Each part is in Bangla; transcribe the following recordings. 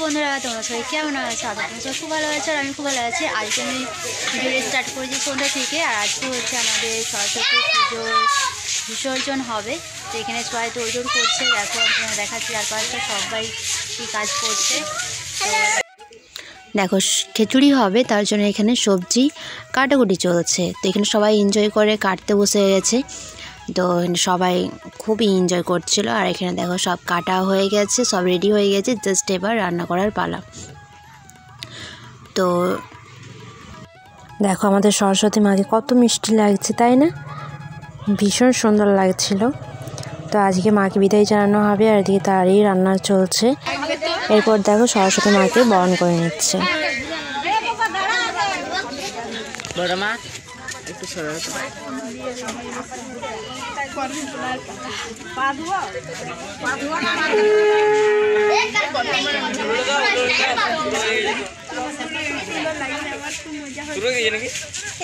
বন্ধুরা, তোমরা সবাই কেমন আছো? তোমরা সবাই খুব ভালো আছো আর আমি খুব ভালো আছি। আজকে আমি ভিডিও স্টার্ট করেছি সন্ধ্যা থেকে। আর আজকে হচ্ছে আমাদের সরস্বতী পুজোর বিসর্জন হবে। তো এখানে সবাই তোড়জোড় করছে। দেখো আপনারা দেখাচ্ছি চারপাশে সবাই কী কাজ করছে। দেখো খিচুড়ি হবে, তার জন্য এখানে সবজি কাটাকুটি চলছে। তো এখানে সবাই এনজয় করে কাটতে বসে গেছে। তো সবাই খুবই এনজয় করছিল। আর এখানে দেখো সব কাটা হয়ে গেছে, সব রেডি হয়ে গেছে, জাস্ট এবার রান্না করার পালা। তো দেখো আমাদের সরস্বতী মাকে কত মিষ্টি লাগছে, তাই না? ভীষণ সুন্দর লাগছিল। তো আজকে মাকে বিদায় জানানো হবে আর এদিকে তারই রান্না চলছে। এরপর দেখো সরস্বতী মাকে বরণ করে নিচ্ছে। বড় মা একটু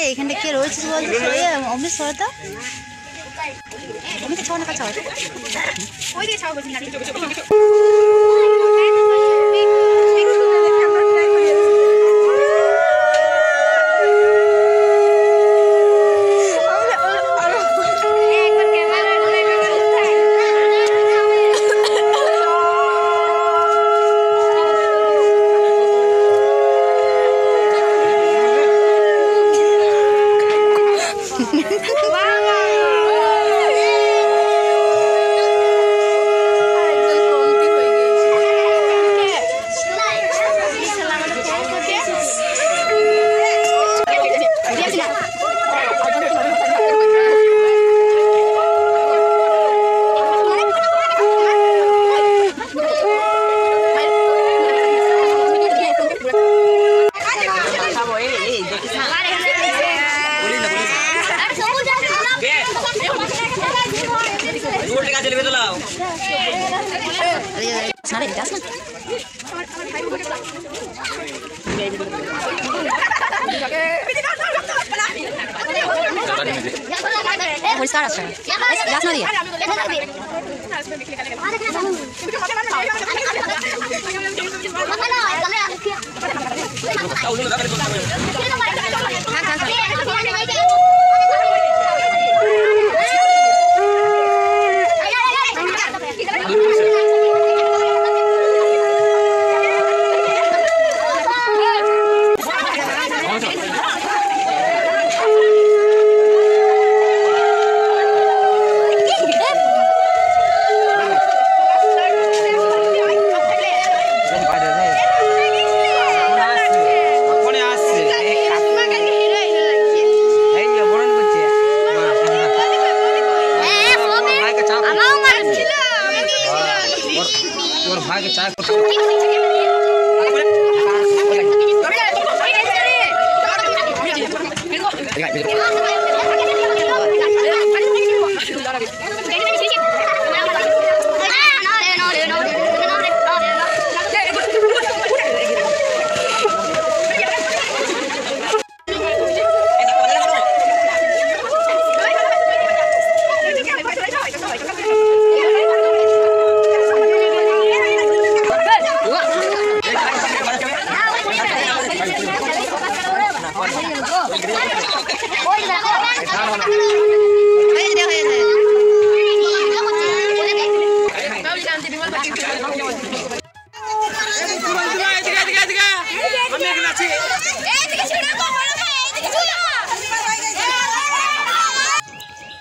এইখানটা কে রয়েছে বলতো? অমৃত সরতা অমৃত ছাওয়া না কাছা ওই দিকে ছাওয়া বলছি না। পরিষ্কার আছে গাছ না দিয়ে ভাগে চা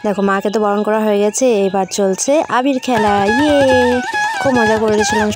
দেখো মাকে তো বরণ করা হয়ে গেছে, এবার চলছে আবির খেলা। ইয়ে খুব মজা করেছিলাম।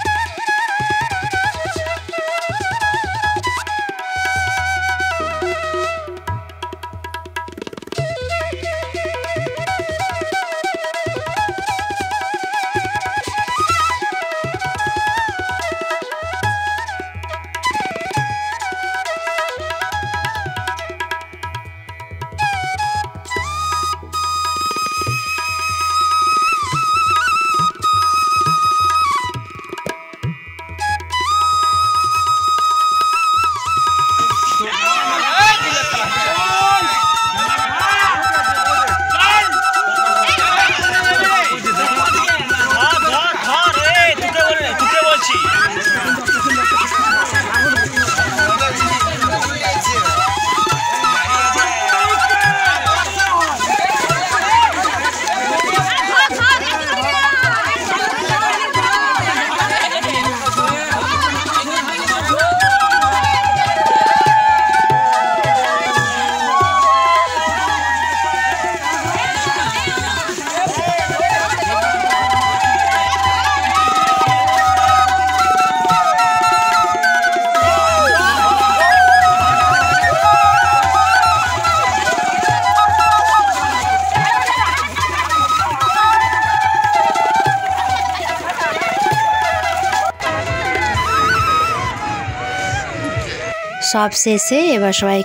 সব শেষে এবার সবাই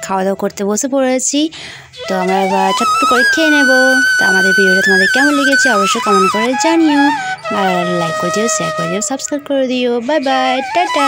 খাওয়া দাওয়া করতে বসে পড়েছি। তো আমরা এবার চটপট করে খেয়ে নেব। তো আমাদের ভিডিওটা তোমাদের কেমন লেগেছে অবশ্যই কমেন্ট করে জানিও, আর লাইক করে দিও, শেয়ার করে দিও, সাবস্ক্রাইব করে দিও। Bye bye, tata.